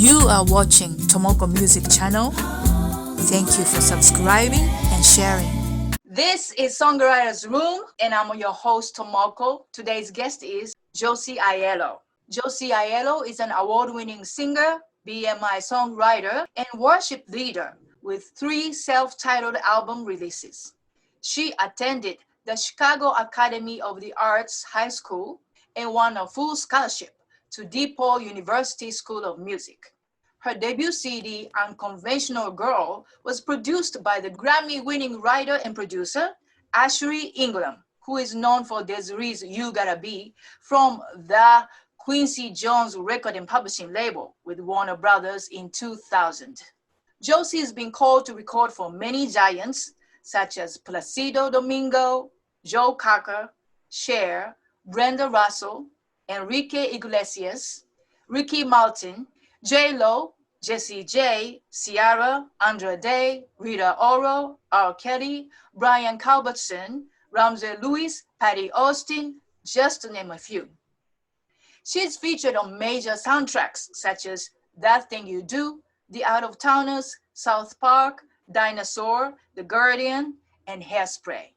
You are watching Tomoko Music Channel. Thank you for subscribing and sharing. This is Songwriters Room, and I'm your host, Tomoko. Today's guest is Josie Aiello. Josie Aiello is an award-winning singer, BMI songwriter, and worship leader with 3 self-titled album releases. She attended the Chicago Academy of the Arts High School and won a full scholarship to DePaul University School of Music. Her debut CD, Unconventional Girl, was produced by the Grammy-winning writer and producer, Ashley Ingram, who is known for Desiree's You Gotta Be from the Quincy Jones record and publishing label with Warner Brothers in 2000. Josie has been called to record for many giants, such as Placido Domingo, Joe Cocker, Cher, Brenda Russell, Enrique Iglesias, Ricky Martin, J-Lo, Jessie J, Ciara, Andra Day, Rita Ora, R. Kelly, Brian Culbertson, Ramsey Lewis, Patty Austin, just to name a few. She's featured on major soundtracks such as That Thing You Do, The Out of Towners, South Park, Dinosaur, The Guardian, and Hairspray.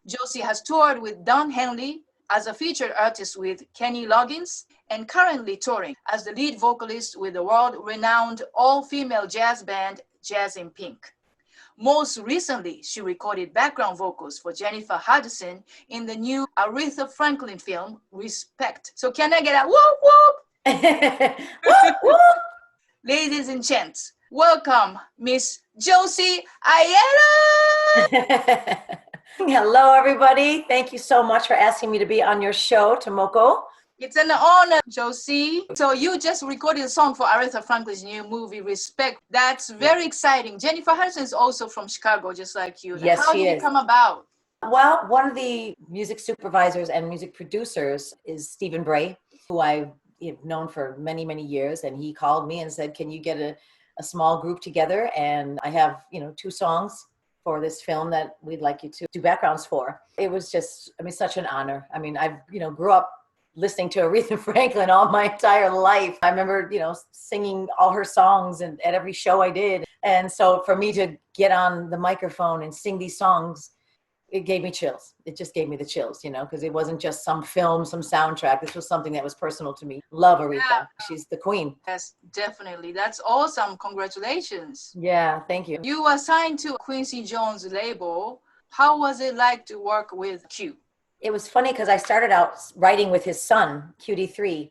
Josie has toured with Don Henley as a featured artist with Kenny Loggins, and currently touring as the lead vocalist with the world-renowned all-female jazz band Jazz in Pink. Most recently, she recorded background vocals for Jennifer Hudson in the new Aretha Franklin film, Respect. So can I get a whoop whoop? Whoop, whoop. Ladies and gents, welcome Miss Josie Aiello! Hello, everybody. Thank you so much for asking me to be on your show, Tomoko. It's an honor, Josie. So you just recorded a song for Aretha Franklin's new movie, Respect. That's very exciting. Jennifer Hudson is also from Chicago, just like you. Yes, How she did is. it come about? Well, one of the music supervisors and music producers is Stephen Bray, who I've known for many, many years. And he called me and said, can you get a small group together? And I have, 2 songs for this film that we'd like you to do backgrounds for. It was just, such an honor. I've, grew up listening to Aretha Franklin all my entire life. I remember, singing all her songs and at every show I did. And so for me to get on the microphone and sing these songs, it gave me chills. It just gave me the chills, because it wasn't just some film, some soundtrack. This was something that was personal to me. Love Aretha. Yeah. She's the queen. Yes, definitely. That's awesome. Congratulations. Yeah, thank you. You were signed to Quincy Jones label. How was it like to work with Q? It was funny because I started out writing with his son, QD3,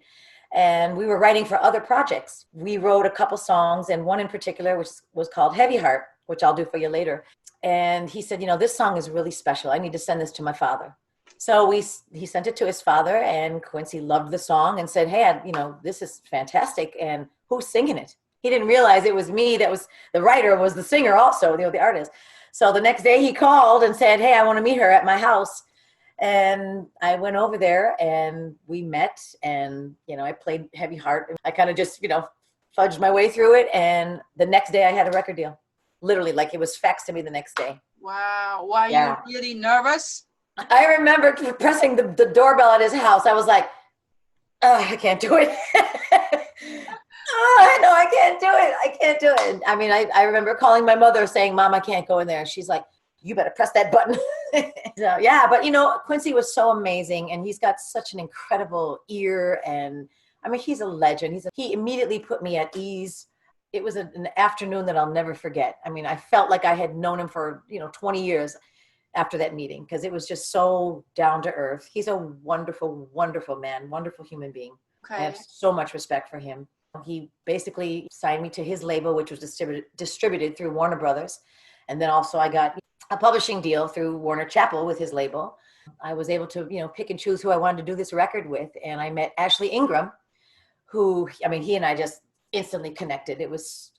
and we were writing for other projects. We wrote a couple songs, and one in particular, which was called Heavy Heart, which I'll do for you later. And he said, this song is really special. I need to send this to my father. So he sent it to his father, and Quincy loved the song and said, hey, this is fantastic. And who's singing it? He didn't realize it was me. That was the writer, was the singer also, the artist. So the next day he called and said, hey, I want to meet her at my house. And I went over there and we met, and, I played Heavy Heart. I kind of just, fudged my way through it. And the next day I had a record deal. Literally, like it was faxed to me the next day. Wow. Were you really nervous? I remember pressing the doorbell at his house. I was like, oh, I can't do it. Oh, no, I can't do it. I can't do it. I remember calling my mother saying, Mom, I can't go in there. She's like, you better press that button. So, yeah, but Quincy was so amazing, and he's got such an incredible ear, and he's a legend. He immediately put me at ease. It was an afternoon that I'll never forget. I felt like I had known him for 20 years after that meeting, because it was just so down to earth. He's a wonderful, wonderful man, wonderful human being. Okay. I have so much respect for him. He basically signed me to his label, which was distributed through Warner Brothers. And then also I got a publishing deal through Warner Chappell with his label. I was able to, pick and choose who I wanted to do this record with. And I met Ashley Ingram, who, he and I just instantly connected. It was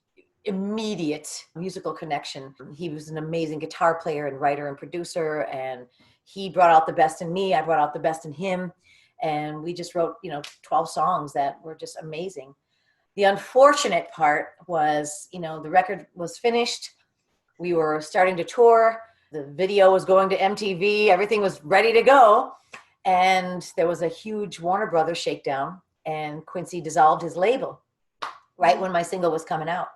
immediate musical connection. He was an amazing guitar player and writer and producer. And he brought out the best in me. I brought out the best in him. And we just wrote, 12 songs that were just amazing. The unfortunate part was, the record was finished. We were starting to tour. The video was going to MTV. Everything was ready to go. And there was a huge Warner Brothers shakedown, and Quincy dissolved his label. right when my single was coming out.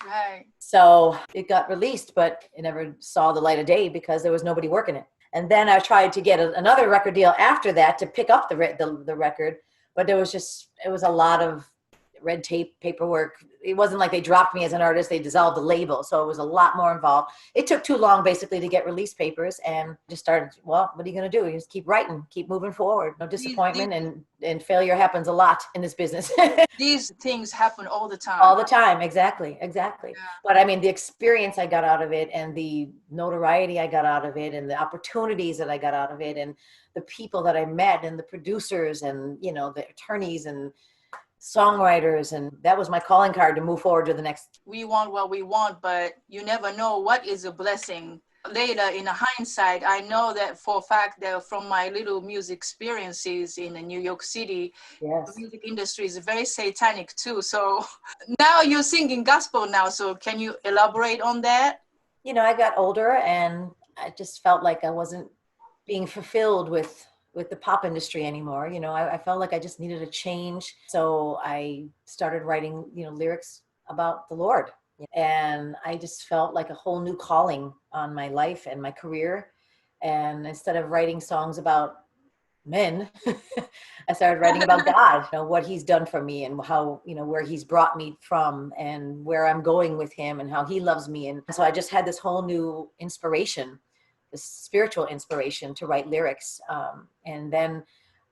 Right. So it got released, but it never saw the light of day because there was nobody working it. And then I tried to get another record deal after that to pick up the record, but it was a lot of red tape, paperwork. It wasn't like they dropped me as an artist, they dissolved the label. So it was a lot more involved. It took too long basically to get release papers, and just started, well, what are you going to do? You just keep writing, keep moving forward. No disappointment, and failure happens a lot in this business. These things happen all the time. All the time. Exactly. Yeah. But I mean, the experience I got out of it, and the notoriety I got out of it, and the opportunities that I got out of it, and the people that I met, and the producers, and, you know, the attorneys and songwriters, and that was my calling card to move forward to the next. We want what we want, but you never know what is a blessing. Later, in hindsight, I know that for a fact that from my little music experiences in New York City, Yes. the music industry is very satanic too. So now you're singing gospel now. So can you elaborate on that? You know, I got older, and I just felt like I wasn't being fulfilled with the pop industry anymore. You know, I felt like I just needed a change. So I started writing, you know, lyrics about the Lord. And I just felt like a whole new calling on my life and my career. And instead of writing songs about men, I started writing about God, you know, what he's done for me, and how, you know, where he's brought me from, and where I'm going with him, and how he loves me. And so I just had this whole new inspiration, this spiritual inspiration to write lyrics. And then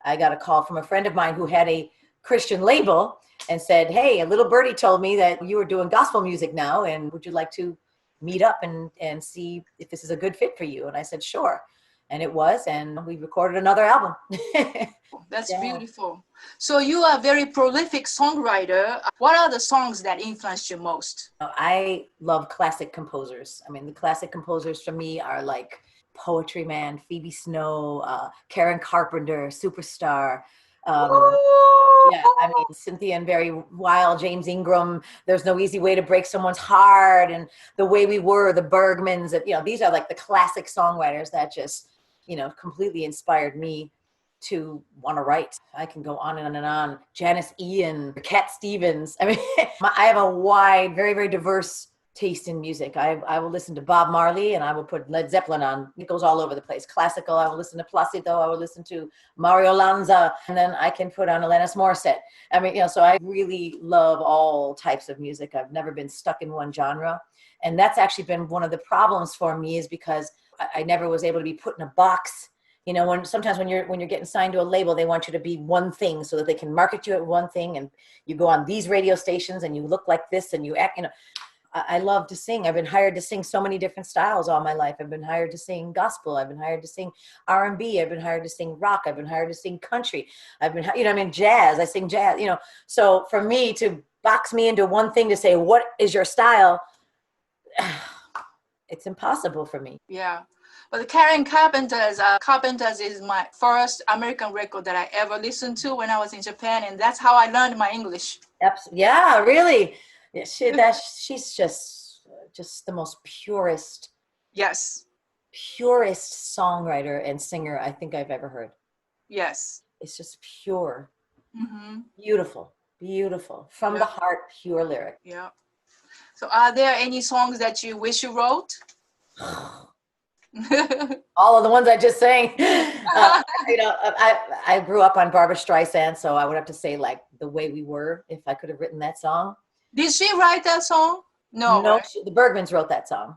I got a call from a friend of mine who had a Christian label and said, hey, a little birdie told me that you were doing gospel music now, and would you like to meet up and see if this is a good fit for you? And I said, sure. And it was, and we recorded another album. That's beautiful. So you are a very prolific songwriter. What are the songs that influenced you most? I love classic composers. I mean, the classic composers for me are like Poetry Man, Phoebe Snow, Karen Carpenter, Superstar. Yeah, I mean, Cynthia and Very Wild, James Ingram, There's No Easy Way to Break Someone's Heart, and The Way We Were, the Bergmans. You know, these are like the classic songwriters that just, you know, completely inspired me to want to write. I can go on and on. Janice Ian, Cat Stevens. I mean, I have a wide, very, very diverse taste in music. I will listen to Bob Marley, and I will put Led Zeppelin on. It goes all over the place. Classical, I will listen to Placido, I will listen to Mario Lanza, and then I can put on Alanis Morissette. I mean, you know, so I really love all types of music. I've never been stuck in one genre. And that's actually been one of the problems for me, is because I never was able to be put in a box. You know, sometimes when you're getting signed to a label, they want you to be one thing so that they can market you at one thing, and you go on these radio stations and you look like this and you act, you know. I love to sing. I've been hired to sing so many different styles all my life. I've been hired to sing gospel. I've been hired to sing R&B. I've been hired to sing rock. I've been hired to sing country. I've been, you know, I mean, jazz. I sing jazz, you know. So for me to box me into one thing to say, what is your style? It's impossible for me. Yeah. But the Karen Carpenter's is my first American record that I ever listened to when I was in Japan. And that's how I learned my English. Yeah, really. Yeah, she's just the most purest. Yes. Purest songwriter and singer I think I've ever heard. Yes. It's just pure. Mm-hmm. Beautiful. From the heart, pure lyric. Yeah. So are there any songs that you wish you wrote? All of the ones I just sang. You know, I grew up on Barbra Streisand, so I would have to say like The Way We Were, if I could have written that song. Did she write that song? No, right? The Bergmans wrote that song,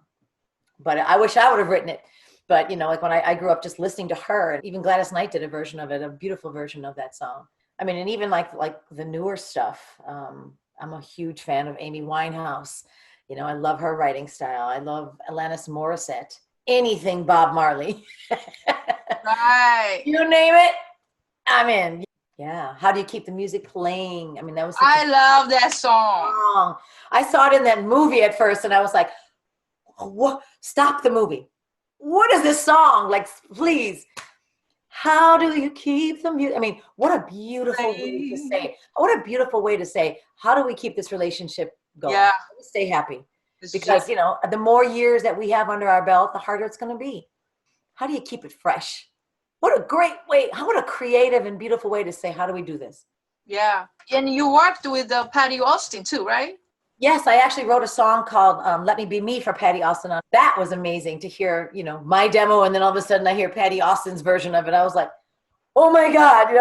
but I wish I would have written it. But, you know, like when I grew up just listening to her, and even Gladys Knight did a version of it, a beautiful version of that song. I mean, and even like the newer stuff. I'm a huge fan of Amy Winehouse. You know, I love her writing style. I love Alanis Morissette. Anything Bob Marley. Right. You name it, I'm in. Yeah. How do you keep the music playing? I mean, that was. I love that song. I saw it in that movie at first, and I was like, "What? Stop the movie! What is this song? Like, please. How do you keep the music? I mean, what a beautiful way to say. What a beautiful way to say. How do we keep this relationship going? Yeah. Stay happy, because you know, the more years that we have under our belt, the harder it's going to be. How do you keep it fresh? What a great way, what a creative and beautiful way to say, how do we do this? Yeah. And you worked with Patty Austin too, right? Yes, I actually wrote a song called Let Me Be Me for Patty Austin. That was amazing to hear, my demo, and then all of a sudden I hear Patty Austin's version of it. I was like, oh my God,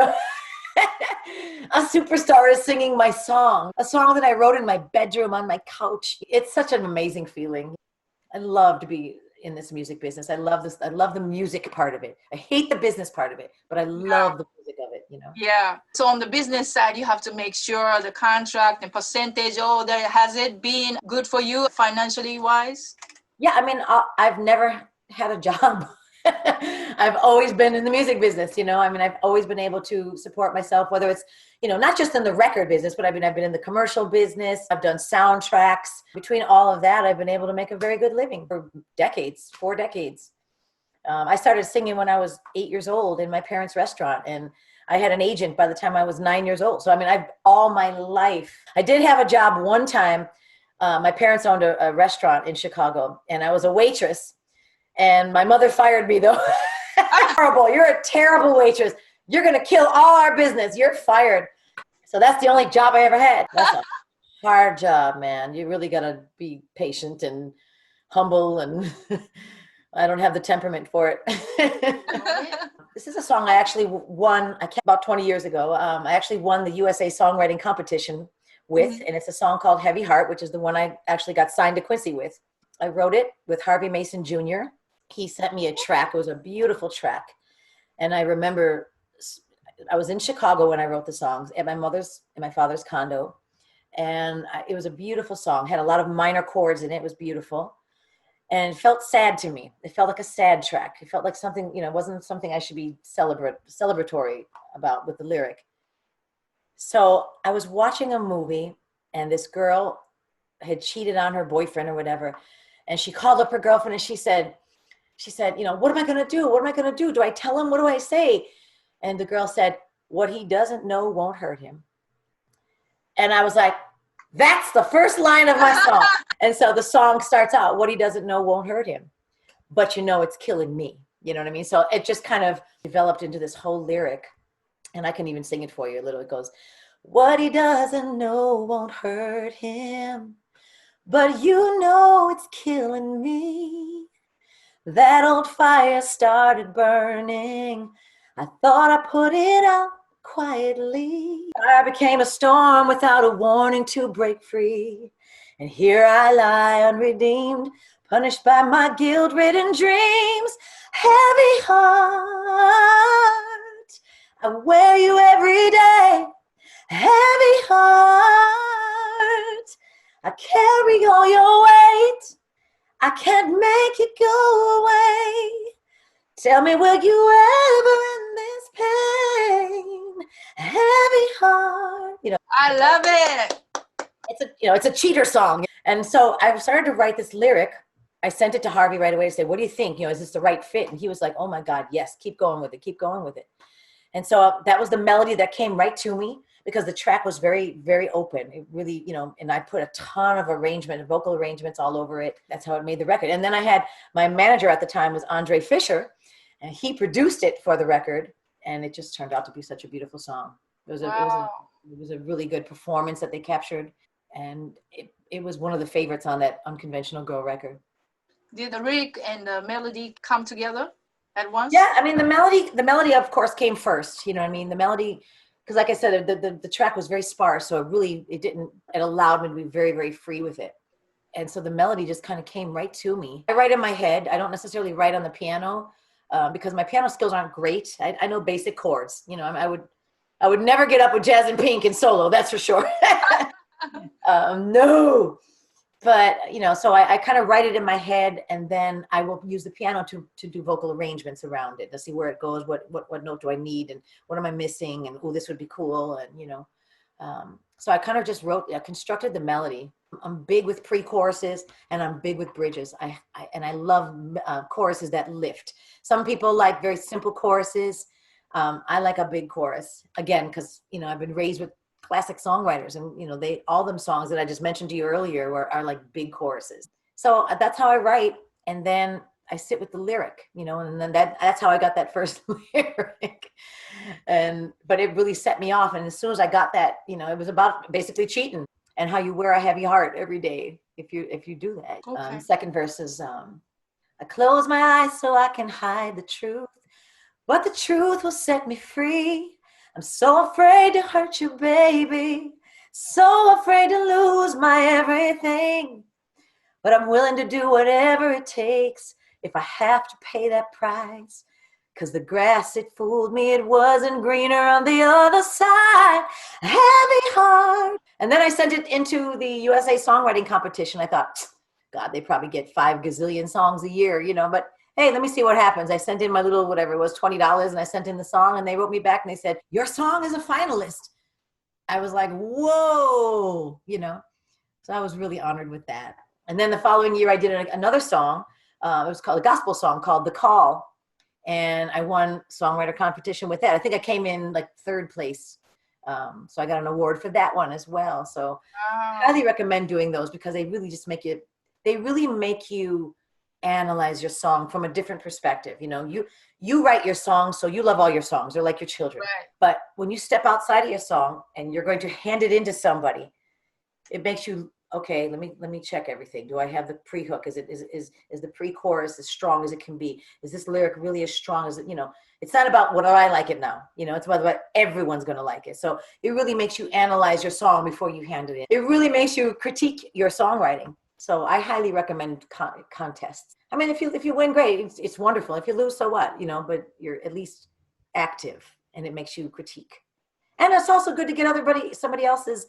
a superstar is singing my song, a song that I wrote in my bedroom on my couch. It's such an amazing feeling. I love to be in this music business. I love this. I love the music part of it. I hate the business part of it, but I love the music of it, Yeah. So on the business side, you have to make sure the contract and percentage, has it been good for you financially wise? Yeah, I mean, I've never had a job. I've always been in the music business, I mean, I've always been able to support myself, whether it's, not just in the record business, but I've been in the commercial business. I've done soundtracks. Between all of that, I've been able to make a very good living for decades, 4 decades. I started singing when I was 8 years old in my parents' restaurant, and I had an agent by the time I was 9 years old. So, I mean, I've all my life. I did have a job one time. My parents owned a restaurant in Chicago, and I was a waitress. And my mother fired me, though. Horrible. You're a terrible waitress. You're going to kill all our business. You're fired. So that's the only job I ever had. That's a hard job, man. You really got to be patient and humble, and I don't have the temperament for it. This is a song I actually won about 20 years ago. I actually won the USA Songwriting Competition with, and it's a song called Heavy Heart, which is the one I actually got signed to Quincy with. I wrote it with Harvey Mason Jr. He sent me a track. It was a beautiful track. And I remember I was in Chicago when I wrote the songs at my mother's and my father's condo. And it was a beautiful song, had a lot of minor chords in it. It was beautiful. And it felt sad to me. It felt like a sad track. It felt like something, it wasn't something I should be celebratory about with the lyric. So I was watching a movie, and this girl had cheated on her boyfriend or whatever. And she called up her girlfriend and she said, what am I going to do? What am I going to do? Do I tell him? What do I say? And the girl said, what he doesn't know won't hurt him. And I was like, that's the first line of my song. And so the song starts out, what he doesn't know won't hurt him, but it's killing me. You know what I mean? So it just kind of developed into this whole lyric, and I can even sing it for you a little. It goes, what he doesn't know won't hurt him, but it's killing me. That old fire started burning. I thought I put it out quietly. I became a storm without a warning to break free. And here I lie unredeemed, punished by my guilt-ridden dreams. Heavy heart, I wear you every day. Heavy heart, I carry all your weight. I can't make it go away. Tell me, will you ever end this pain? Heavy heart. I love it. It's a cheater song. And so I started to write this lyric. I sent it to Harvey right away to say, what do you think? Is this the right fit? And he was like, oh my God, yes, keep going with it. Keep going with it. And so that was the melody that came right to me, because the track was very, very open. It really, and I put a ton of vocal arrangements all over it. That's how it made the record. And then I had my manager at the time was Andre Fisher, and he produced it for the record. And it just turned out to be such a beautiful song. It was a really good performance that they captured. And it was one of the favorites on that Unconventional Girl record. Did the lyric and the melody come together at once? Yeah, I mean, the melody of course came first. You know what I mean? The melody, because like I said, the track was very sparse, so it allowed me to be very, very free with it. And so the melody just kind of came right to me. I write in my head. I don't necessarily write on the piano because my piano skills aren't great. I know basic chords. I would never get up with Jazz and Pink and solo, that's for sure. No. But, so I kind of write it in my head, and then I will use the piano to do vocal arrangements around it to see where it goes, what note do I need, and what am I missing, and this would be cool, and, so I kind of just constructed the melody. I'm big with pre-choruses, and I'm big with bridges. I love choruses that lift. Some people like very simple choruses. I like a big chorus, again, because, I've been raised with classic songwriters, and all them songs that I just mentioned to you earlier are like big choruses. So that's how I write, and then I sit with the lyric, and then that's how I got that first lyric. But it really set me off. And as soon as I got that, it was about basically cheating and how you wear a heavy heart every day if you do that. Okay. Second verse is, I close my eyes so I can hide the truth, but the truth will set me free. I'm so afraid to hurt you, baby. So afraid to lose my everything. But I'm willing to do whatever it takes if I have to pay that price. 'Cause the grass, it fooled me, it wasn't greener on the other side. Heavy heart. And then I sent it into the USA Songwriting Competition. I thought, God, they probably get 5 gazillion songs a year, but hey, let me see what happens. I sent in my little, whatever it was, $20, and I sent in the song, and they wrote me back and they said, your song is a finalist. I was like, whoa, So I was really honored with that. And then the following year I did another song. It was called a gospel song called The Call. And I won songwriter competition with that. I think I came in like 3rd place. So I got an award for that one as well. So I highly recommend doing those because they really just make you analyze your song from a different perspective. You write your songs, so you love all your songs. They're like your children. Right. But when you step outside of your song and you're going to hand it into somebody, it makes you, okay, let me check everything. Do I have the pre-hook? Is the pre-chorus as strong as it can be? Is this lyric really as strong as it, it's not about what I like it now. It's about what everyone's going to like it. So it really makes you analyze your song before you hand it in. It really makes you critique your songwriting. So I highly recommend contests. I mean, if you win, great. It's wonderful. If you lose, so what? But you're at least active and it makes you critique. And it's also good to get somebody else's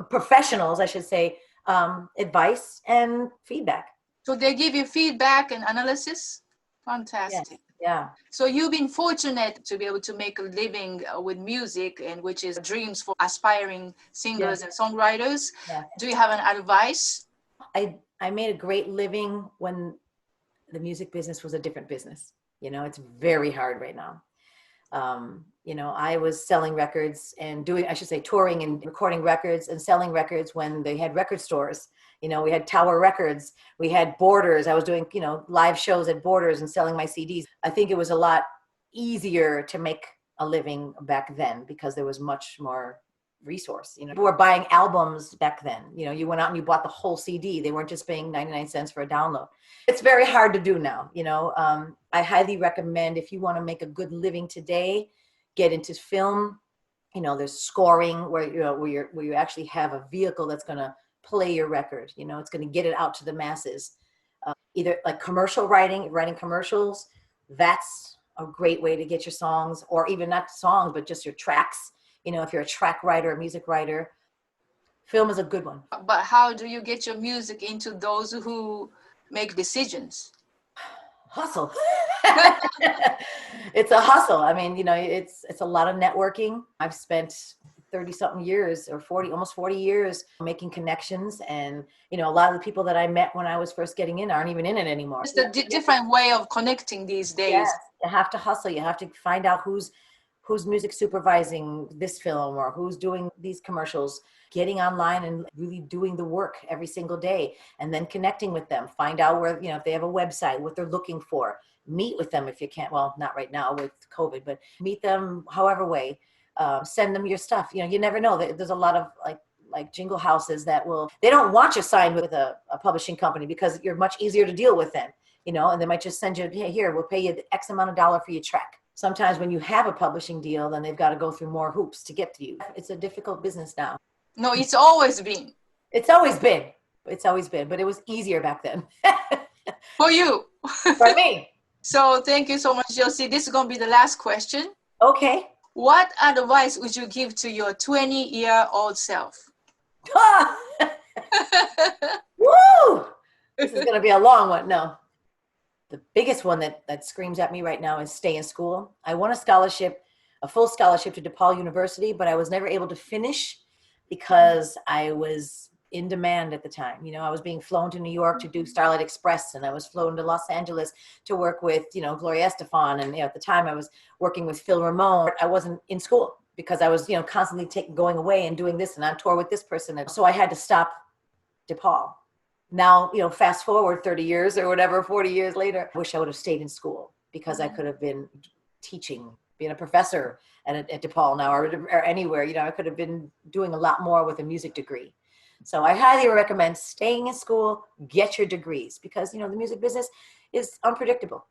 professionals, I should say, advice and feedback. So they give you feedback and analysis? Fantastic. Yeah. So you've been fortunate to be able to make a living with music, and which is dreams for aspiring singers and songwriters. Yeah. Do you have an advice? I made a great living when the music business was a different business. It's very hard right now. I was selling records and touring and recording records and selling records when they had record stores. We had Tower Records, we had Borders. I was doing, live shows at Borders and selling my CDs. I think it was a lot easier to make a living back then because there was much more resource. People were buying albums back then. You went out and you bought the whole CD. They weren't just paying 99 cents for a download. It's very hard to do now. I highly recommend, if you want to make a good living today, get into film. There's scoring where you actually have a vehicle that's going to play your record. It's going to get it out to the masses. Either like commercial writing commercials. That's a great way to get your songs, or even not songs, but just your tracks. If you're a track writer, a music writer, film is a good one. But how do you get your music into those who make decisions? Hustle. It's a hustle. I mean, it's a lot of networking. I've spent 30 something years or almost 40 years making connections. And, a lot of the people that I met when I was first getting in aren't even in it anymore. It's a different way of connecting these days. Yes, you have to hustle. You have to find out who's music supervising this film or who's doing these commercials, getting online and really doing the work every single day, and then connecting with them, find out where, if they have a website, what they're looking for, meet with them if you can't, well, not right now with COVID, but meet them however way, send them your stuff. You never know. There's a lot of like jingle houses they don't want you signed with a publishing company because you're much easier to deal with then, and they might just send you, hey, here, we'll pay you X amount of dollar for your track. Sometimes when you have a publishing deal, then they've got to go through more hoops to get to you. It's a difficult business now. No, it's always been. It's always been, but it was easier back then. For you. For me. So thank you so much, Josie. This is going to be the last question. Okay. What advice would you give to your 20-year-old self? Woo! This is going to be a long one. No. The biggest one that screams at me right now is stay in school. I won a full scholarship to DePaul University, but I was never able to finish because I was in demand at the time. I was being flown to New York to do Starlight Express, and I was flown to Los Angeles to work with, Gloria Estefan. And at the time I was working with Phil Ramone. I wasn't in school because I was, constantly going away and doing this and on tour with this person. And so I had to stop DePaul. Now, fast forward 30 years or whatever, 40 years later, I wish I would have stayed in school because I could have been teaching, being a professor at DePaul now or anywhere. I could have been doing a lot more with a music degree. So I highly recommend staying in school, get your degrees, because, the music business is unpredictable.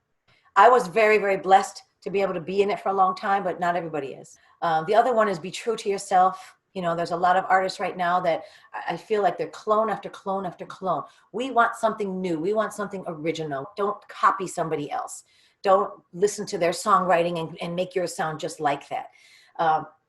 I was very, very blessed to be able to be in it for a long time, but not everybody is. The other one is be true to yourself. There's a lot of artists right now that I feel like they're clone after clone after clone. We want something new. We want something original. Don't copy somebody else. Don't listen to their songwriting and make yours sound just like that.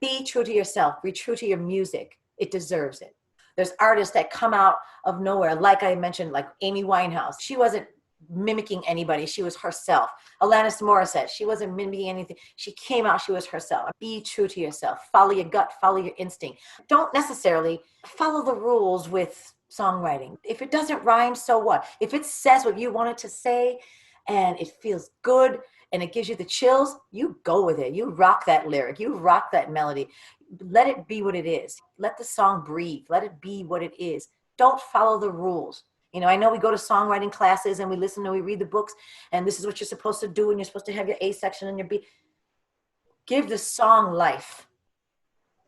Be true to yourself. Be true to your music. It deserves it. There's artists that come out of nowhere, like I mentioned, like Amy Winehouse. She wasn't mimicking anybody. She was herself. Alanis Morissette, she wasn't mimicking anything. She came out, she was herself. Be true to yourself. Follow your gut, follow your instinct. Don't necessarily follow the rules with songwriting. If it doesn't rhyme, so what? If it says what you want it to say and it feels good and it gives you the chills, you go with it. You rock that lyric. You rock that melody. Let it be what it is. Let the song breathe. Let it be what it is. Don't follow the rules. I know we go to songwriting classes and we read the books, and this is what you're supposed to do, and you're supposed to have your A section and your B. Give the song life.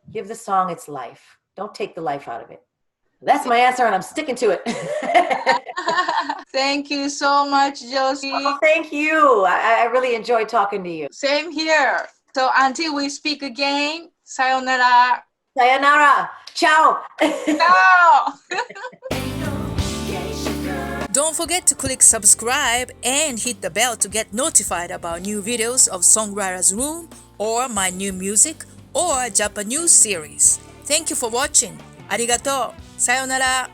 Give the song its life. Don't take the life out of it. That's my answer, and I'm sticking to it. Thank you so much, Josie. Oh, thank you. I really enjoyed talking to you. Same here. So until we speak again, sayonara. Sayonara. Ciao. Ciao. Don't forget to click subscribe and hit the bell to get notified about new videos of Songwriters Room or my new music or Japanese series. Thank you for watching. Arigato. Sayonara.